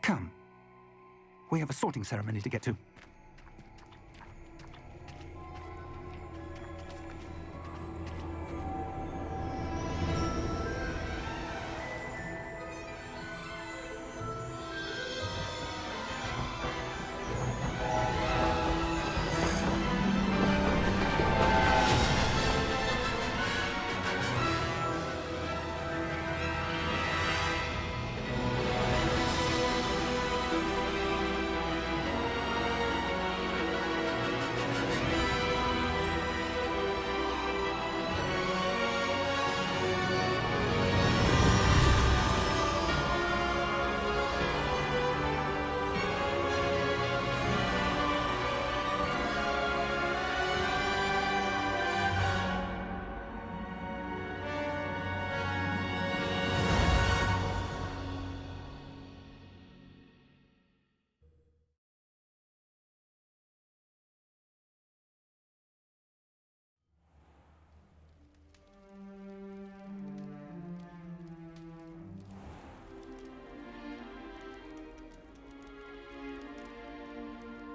Come. We have a sorting ceremony to get to.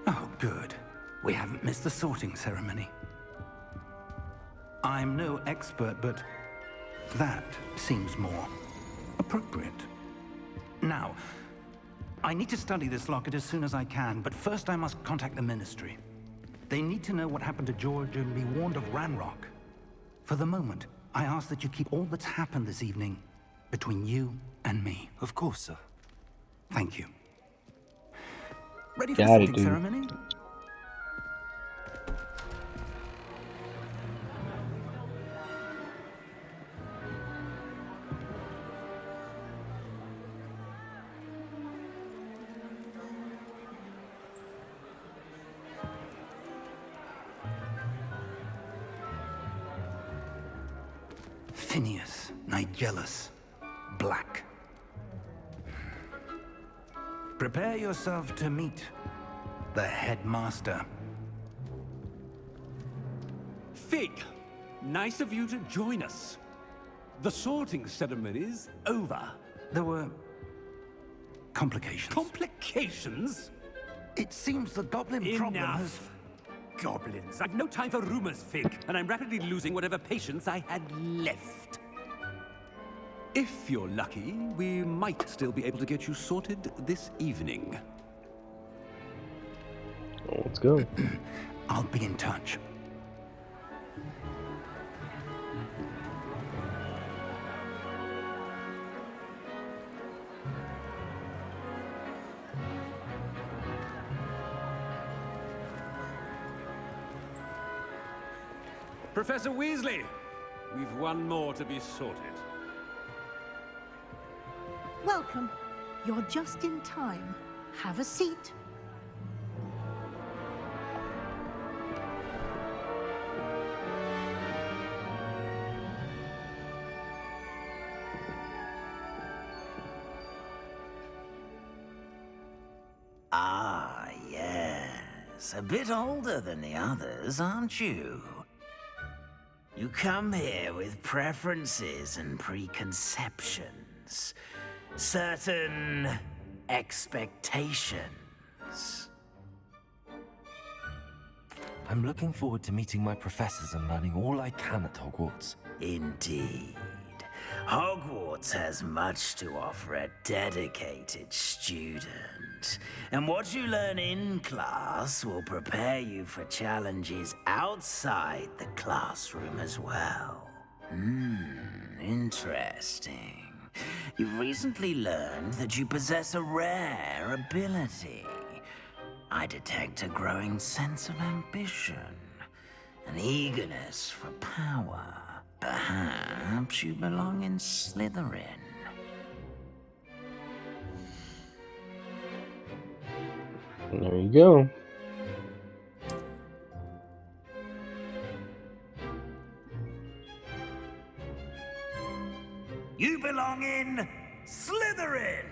Oh, good. We haven't missed the sorting ceremony. I'm no expert, but that seems more appropriate. Now, I need to study this locket as soon as I can, but first I must contact the Ministry. They need to know what happened to George and be warned of Ranrock. For the moment, I ask that you keep all that's happened this evening between you and me. Of course, sir. Thank you. Ready for the sorting dude. ceremony? Phineas, Nigellus, Black. Prepare yourself to meet the headmaster. Fig, nice of you to join us. The sorting ceremony's over. There were complications. Complications? It seems the goblin problem has... Enough. Goblins. I've no time for rumors, Fig, and I'm rapidly losing whatever patience I had left. If you're lucky, we might still be able to get you sorted this evening. Oh, let's go. I'll be in touch. Professor Weasley, we've one more to be sorted. Welcome. You're just in time. Have a seat. Ah, yes. A bit older than the others, aren't you? You come here with preferences and preconceptions. Certain expectations. I'm looking forward to meeting my professors and learning all I can at Hogwarts. Indeed. Hogwarts has much to offer a dedicated student. And what you learn in class will prepare you for challenges outside the classroom as well. Interesting. You've recently learned that you possess a rare ability. I detect a growing sense of ambition, an eagerness for power. Perhaps you belong in Slytherin. There you go. You belong in Slytherin!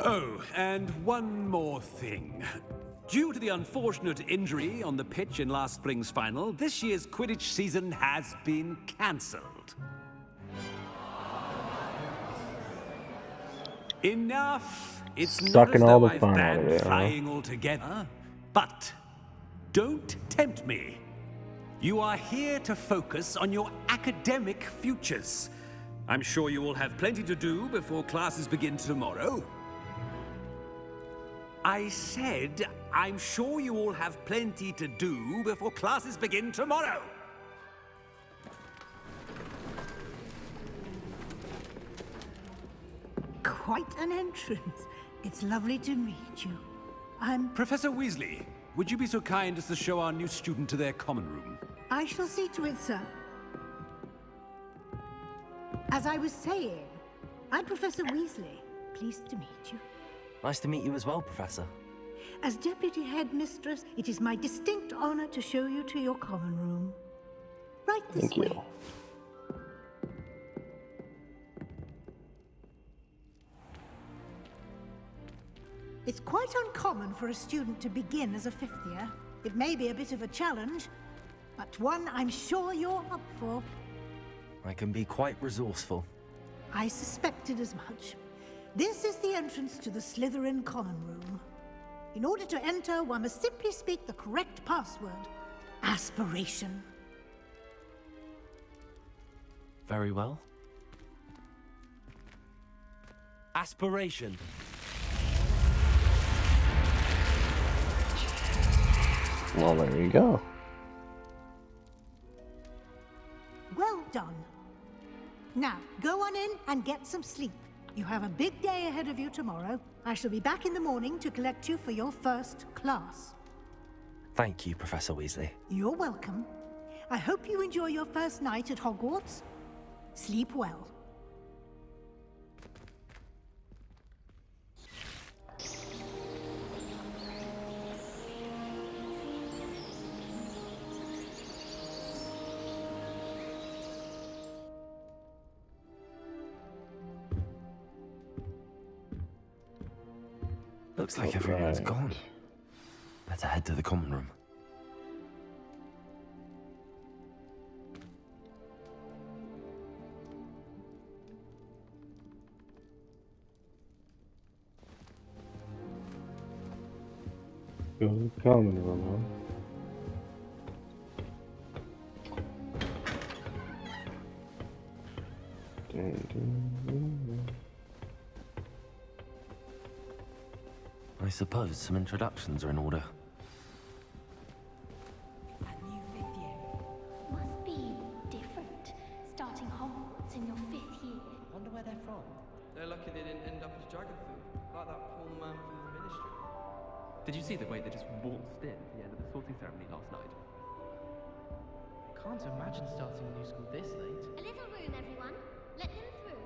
Oh, and one more thing. Due to the unfortunate injury on the pitch in last spring's final, this year's Quidditch season has been cancelled. Enough! It's not Sucking as all though the I've fun out of banned it, huh? flying altogether. But don't tempt me. You are here to focus on your academic futures. I'm sure you will have plenty to do before classes begin tomorrow. I said, I'm sure you all have plenty to do before classes begin tomorrow. Quite an entrance. It's lovely to meet you. Professor Weasley, would you be so kind as to show our new student to their common room? I shall see to it, sir. As I was saying, I'm Professor Weasley. Pleased to meet you. Nice to meet you as well, Professor. As Deputy Headmistress, it is my distinct honor to show you to your common room. Right this Thank way. you. It's quite uncommon for a student to begin as a fifth year. It may be a bit of a challenge, but one I'm sure you're up for. I can be quite resourceful. I suspected as much. This is the entrance to the Slytherin common room. In order to enter, one must simply speak the correct password. Aspiration. Very well. Aspiration. Well, there you go. Well done. Now, go on in and get some sleep. You have a big day ahead of you tomorrow. I shall be back in the morning to collect you for your first class. Thank you, Professor Weasley. You're welcome. I hope you enjoy your first night at Hogwarts. Sleep well. Looks like everyone's Right. gone. Better head to the common room. Go to the common room, huh? Dun, dun, dun, dun. I suppose some introductions are in order. That new fifth year. Must be different, starting Hogwarts in your 5th year. Wonder where they're from. They're lucky they didn't end up as dragon food, like that poor man from the ministry. Did you see the way they just waltzed in at the end of the sorting ceremony last night? Can't imagine starting a new school this late. A little room, everyone. Let them through.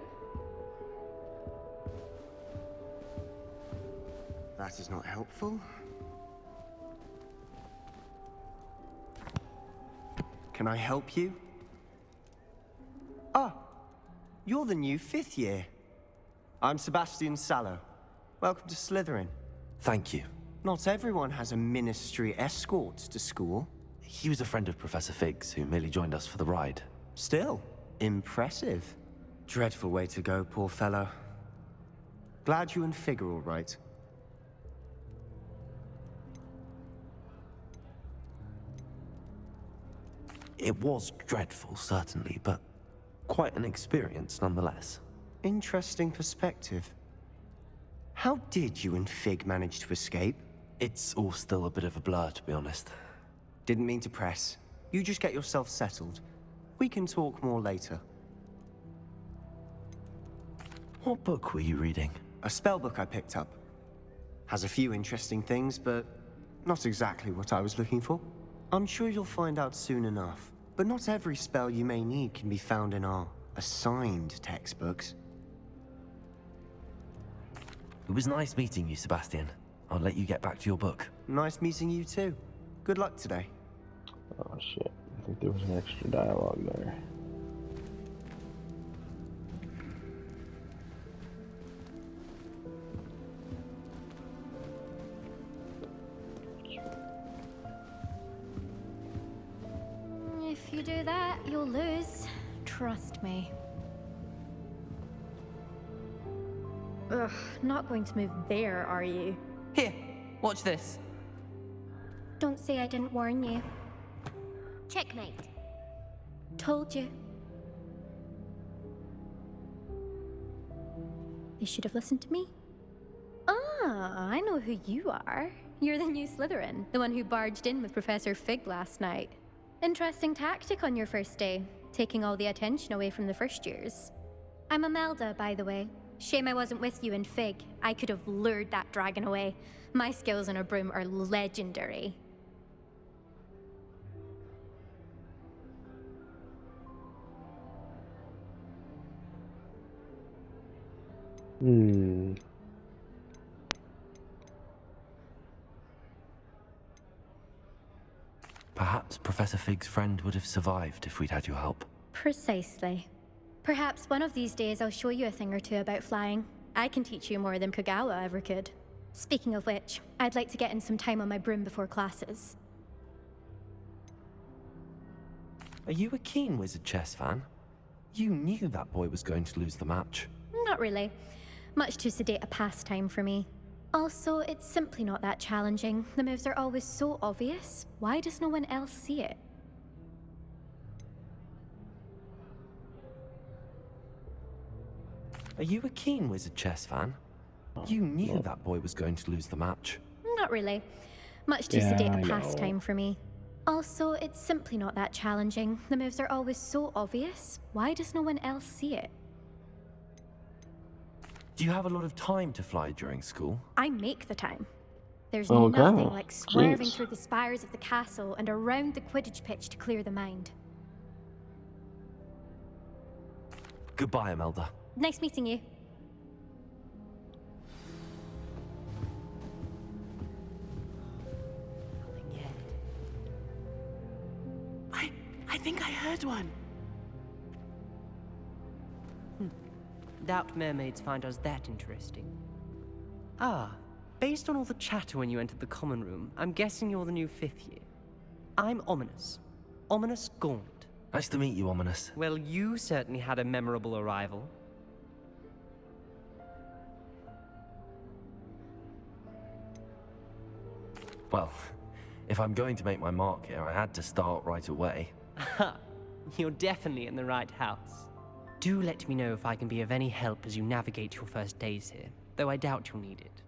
That is not helpful. Can I help you? Ah, you're the new 5th year. I'm Sebastian Sallow. Welcome to Slytherin. Thank you. Not everyone has a ministry escort to school. He was a friend of Professor Fig's who merely joined us for the ride. Still, impressive. Dreadful way to go, poor fellow. Glad you and Fig are all right. It was dreadful, certainly, but quite an experience nonetheless. Interesting perspective. How did you and Fig manage to escape? It's all still a bit of a blur, to be honest. Didn't mean to press. You just get yourself settled. We can talk more later. What book were you reading? A spell book I picked up. Has a few interesting things, but not exactly what I was looking for. I'm sure you'll find out soon enough. But not every spell you may need can be found in our assigned textbooks. It was nice meeting you, Sebastian. I'll let you get back to your book. Nice meeting you too. Good luck today. Oh shit, I think there was an extra dialogue there. you'll lose. Trust me. Ugh, not going to move there, are you? Here, watch this. Don't say I didn't warn you. Checkmate. Told you. They should have listened to me. Ah, I know who you are. You're the new Slytherin, the one who barged in with Professor Fig last night. Interesting tactic on your first day, taking all the attention away from the first years. I'm Imelda, by the way. Shame I wasn't with you in Fig. I could have lured that dragon away. My skills on a broom are legendary. Perhaps Professor Fig's friend would have survived if we'd had your help. Precisely. Perhaps one of these days I'll show you a thing or two about flying. I can teach you more than Kogawa ever could. Speaking of which, I'd like to get in some time on my broom before classes. Are you a keen Wizard chess fan? You knew that boy was going to lose the match. Not really. Much too sedate a pastime for me. Also, it's simply not that challenging. The moves are always so obvious. Why does no one else see it? Are you a keen Wizard chess fan? You knew that boy was going to lose the match. Not really. Much too sedate a pastime for me. Also, it's simply not that challenging. The moves are always so obvious. Why does no one else see it? Do you have a lot of time to fly during school? I make the time. There's Okay. nothing like swerving Jeez. through the spires of the castle and around the Quidditch pitch to clear the mind. Goodbye, Imelda. Nice meeting you. Nothing yet. I think I heard one. Doubt mermaids find us that interesting. Ah, based on all the chatter when you entered the common room, I'm guessing you're the new 5th year. I'm Ominous. Ominous Gaunt. Nice to meet you, Ominous. Well, you certainly had a memorable arrival. Well, if I'm going to make my mark here, I had to start right away. Ha! You're definitely in the right house. Do let me know if I can be of any help as you navigate your first days here, though I doubt you'll need it.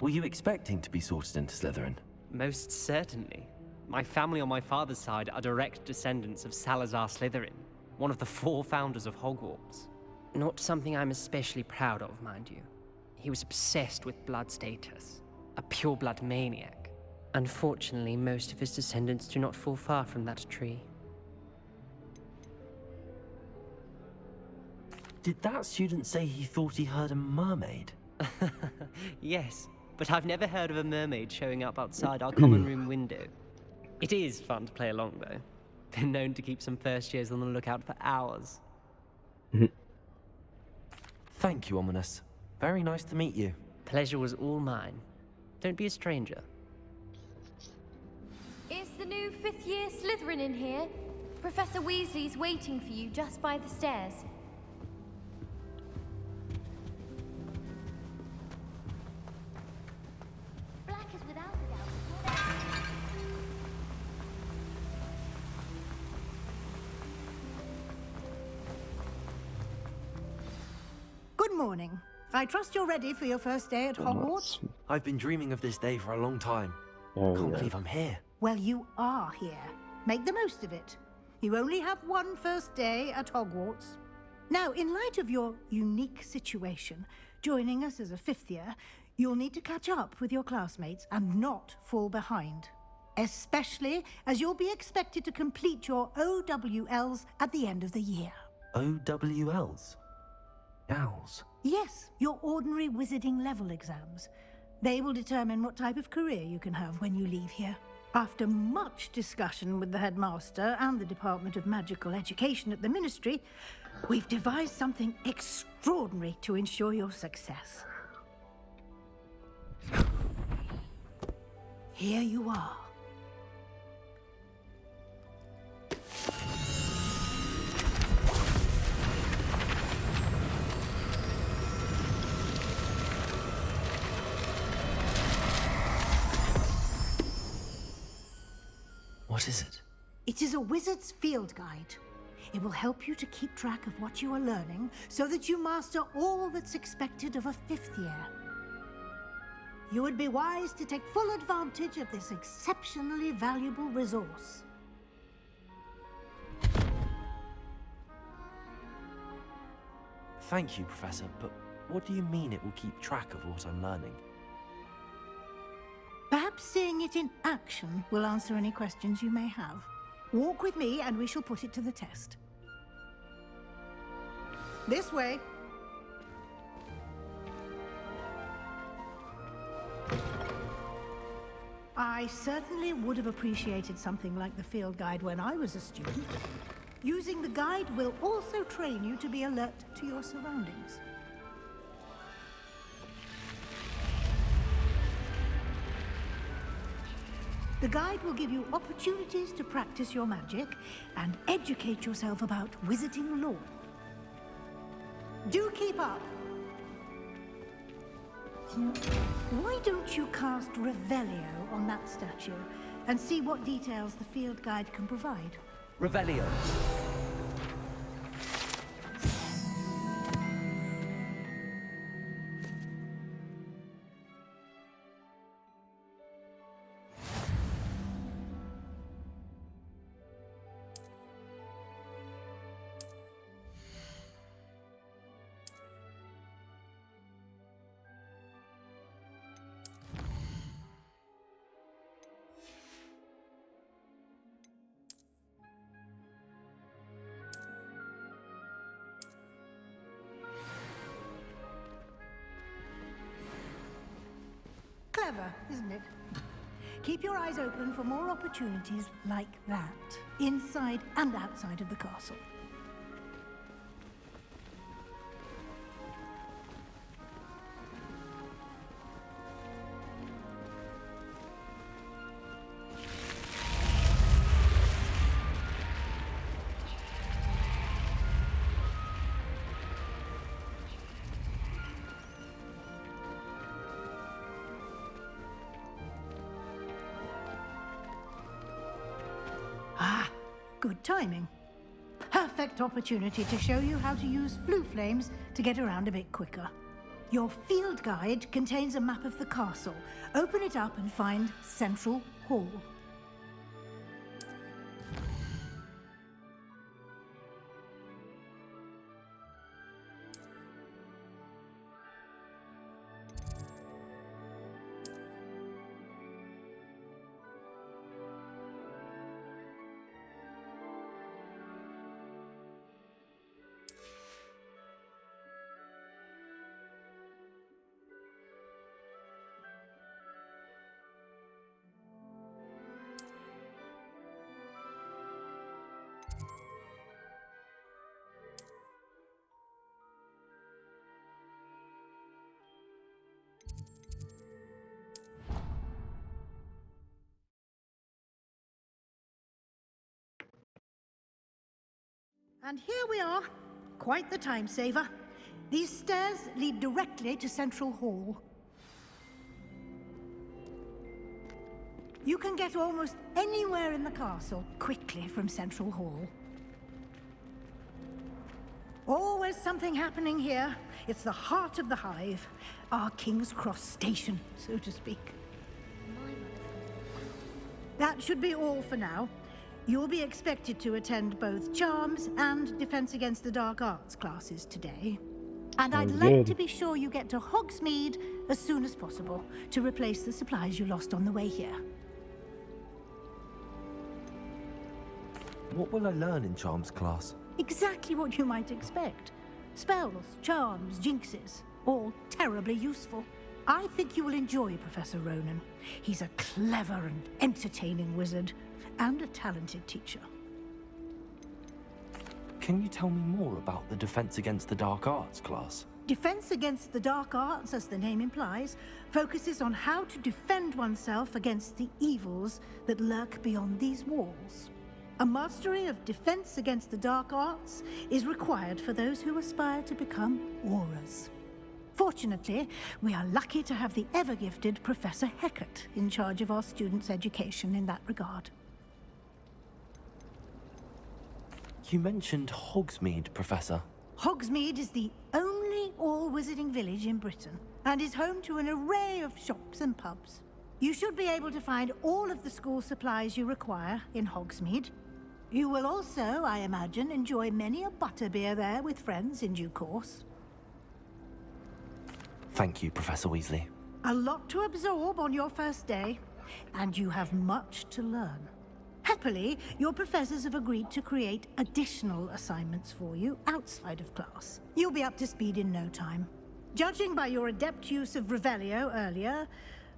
Were you expecting to be sorted into Slytherin? Most certainly. My family on my father's side are direct descendants of Salazar Slytherin, one of the 4 founders of Hogwarts. Not something I'm especially proud of, mind you. He was obsessed with blood status, a pure-blood maniac. Unfortunately, most of his descendants do not fall far from that tree. Did that student say he thought he heard a mermaid? Yes, but I've never heard of a mermaid showing up outside our common room window. It is fun to play along, though. Been known to keep some first years on the lookout for hours. Thank you, Ominous. Very nice to meet you. Pleasure was all mine. Don't be a stranger. Is the new 5th year Slytherin in here? Professor Weasley's waiting for you just by the stairs. Black is without a doubt. Good morning. I trust you're ready for your first day at Hogwarts. I've been dreaming of this day for a long time. Oh, Can't yeah. believe I'm here. Well, you are here. Make the most of it. You only have one first day at Hogwarts. Now, in light of your unique situation, joining us as a 5th year, you'll need to catch up with your classmates and not fall behind. Especially as you'll be expected to complete your OWLs at the end of the year. OWLs? Owls? Yes, your ordinary wizarding level exams. They will determine what type of career you can have when you leave here. After much discussion with the headmaster and the Department of Magical Education at the Ministry, we've devised something extraordinary to ensure your success. Here you are. What is it? It is a wizard's field guide. It will help you to keep track of what you are learning so that you master all that's expected of a 5th year. You would be wise to take full advantage of this exceptionally valuable resource. Thank you, Professor, but what do you mean it will keep track of what I'm learning? Perhaps seeing it in action will answer any questions you may have. Walk with me and we shall put it to the test. This way. I certainly would have appreciated something like the field guide when I was a student. Using the guide will also train you to be alert to your surroundings. The guide will give you opportunities to practice your magic and educate yourself about wizarding lore. Do keep up! Why don't you cast Revelio on that statue and see what details the field guide can provide? Revelio. Clever, isn't it? Keep your eyes open for more opportunities like that, inside and outside of the castle. Good timing. Perfect opportunity to show you how to use flue flames to get around a bit quicker. Your field guide contains a map of the castle. Open it up and find Central Hall. And here we are. Quite the time saver. These stairs lead directly to Central Hall. You can get almost anywhere in the castle quickly from Central Hall. Always something happening here. It's the heart of the hive. Our King's Cross station, so to speak. That should be all for now. You'll be expected to attend both Charms and Defense Against the Dark Arts classes today. And I'd like to be sure you get to Hogsmeade as soon as possible to replace the supplies you lost on the way here. What will I learn in Charms class? Exactly what you might expect. Spells, charms, jinxes, all terribly useful. I think you will enjoy Professor Ronan. He's a clever and entertaining wizard, and a talented teacher. Can you tell me more about the Defense Against the Dark Arts class? Defense Against the Dark Arts, as the name implies, focuses on how to defend oneself against the evils that lurk beyond these walls. A mastery of Defense Against the Dark Arts is required for those who aspire to become Aurors. Fortunately, we are lucky to have the ever-gifted Professor Hecat in charge of our students' education in that regard. You mentioned Hogsmeade, Professor. Hogsmeade is the only all-wizarding village in Britain and is home to an array of shops and pubs. You should be able to find all of the school supplies you require in Hogsmeade. You will also, I imagine, enjoy many a butterbeer there with friends in due course. Thank you, Professor Weasley. A lot to absorb on your first day, and you have much to learn. Happily, your professors have agreed to create additional assignments for you outside of class. You'll be up to speed in no time. Judging by your adept use of Revelio earlier,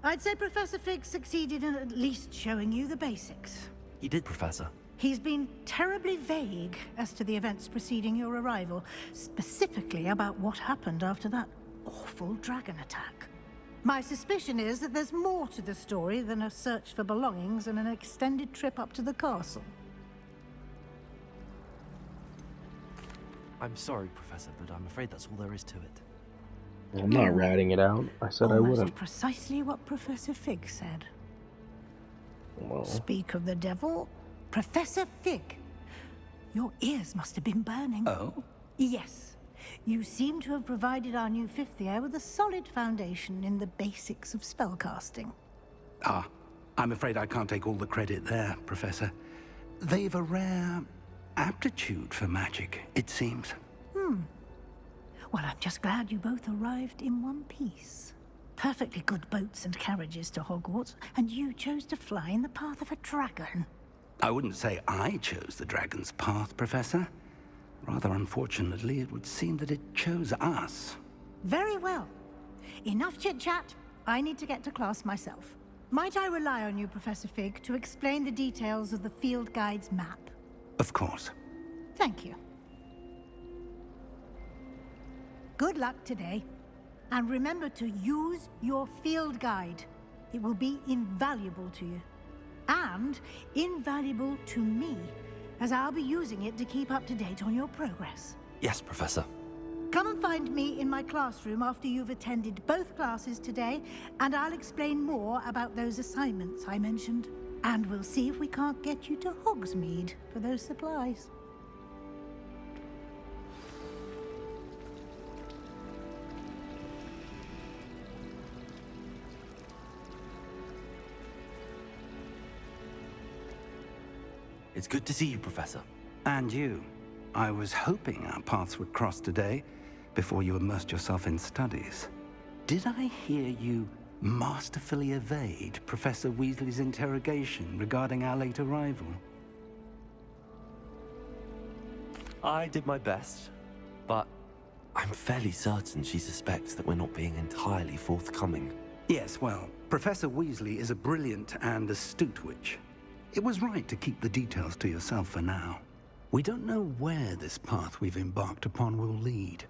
I'd say Professor Fig succeeded in at least showing you the basics. He did, Professor. He's been terribly vague as to the events preceding your arrival, specifically about what happened after that awful dragon attack. My suspicion is that there's more to the story than a search for belongings and an extended trip up to the castle. I'm sorry, Professor, but I'm afraid that's all there is to it. I'm not ratting it out. I said I Almost wouldn't. precisely what Professor Fig said. Well, Speak of the devil, Professor Fig. Your ears must have been burning. Oh? Yes. You seem to have provided our new fifth year with a solid foundation in the basics of spellcasting. Ah, I'm afraid I can't take all the credit there, Professor. They've a rare aptitude for magic, it seems. Well, I'm just glad you both arrived in one piece. Perfectly good boats and carriages to Hogwarts, and you chose to fly in the path of a dragon. I wouldn't say I chose the dragon's path, Professor. Rather unfortunately, it would seem that it chose us. Very well. Enough chit-chat. I need to get to class myself. Might I rely on you, Professor Fig, to explain the details of the field guide's map? Of course. Thank you. Good luck today. And remember to use your field guide. It will be invaluable to you. And invaluable to me, as I'll be using it to keep up to date on your progress. Yes, Professor. Come and find me in my classroom after you've attended both classes today, and I'll explain more about those assignments I mentioned. And we'll see if we can't get you to Hogsmeade for those supplies. It's good to see you, Professor. And you. I was hoping our paths would cross today, before you immersed yourself in studies. Did I hear you masterfully evade Professor Weasley's interrogation regarding our late arrival? I did my best, but I'm fairly certain she suspects that we're not being entirely forthcoming. Yes, well, Professor Weasley is a brilliant and astute witch. It was right to keep the details to yourself for now. We don't know where this path we've embarked upon will lead.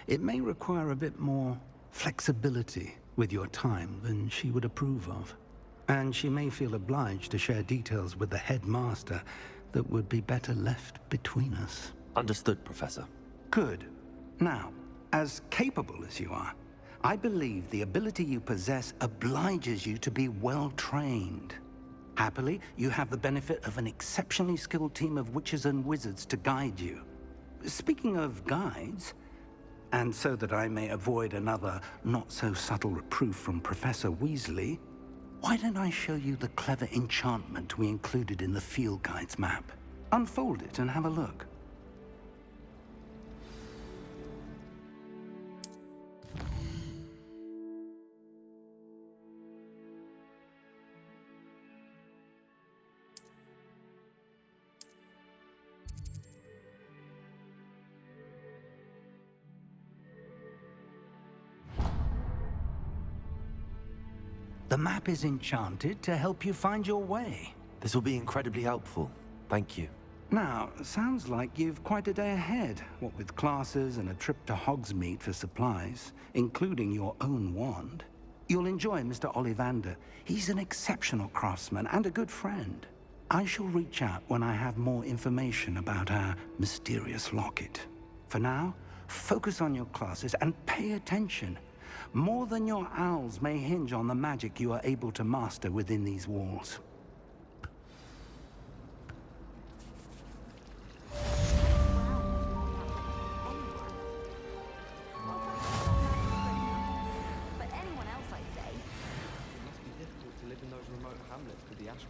It may require a bit more flexibility with your time than she would approve of. And she may feel obliged to share details with the headmaster that would be better left between us. Understood, Professor. Good. Now, as capable as you are, I believe the ability you possess obliges you to be well trained. Happily, you have the benefit of an exceptionally skilled team of witches and wizards to guide you. Speaking of guides, and so that I may avoid another not-so-subtle reproof from Professor Weasley, why don't I show you the clever enchantment we included in the field guide's map? Unfold it and have a look. The map is enchanted to help you find your way. This will be incredibly helpful. Thank you. Now, sounds like you've quite a day ahead, what with classes and a trip to Hogsmeade for supplies, including your own wand. You'll enjoy Mr. Ollivander. He's an exceptional craftsman and a good friend. I shall reach out when I have more information about our mysterious locket. For now, focus on your classes and pay attention. More than your owls may hinge on the magic you are able to master within these walls.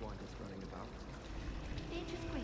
Sidewinders running about. They're just great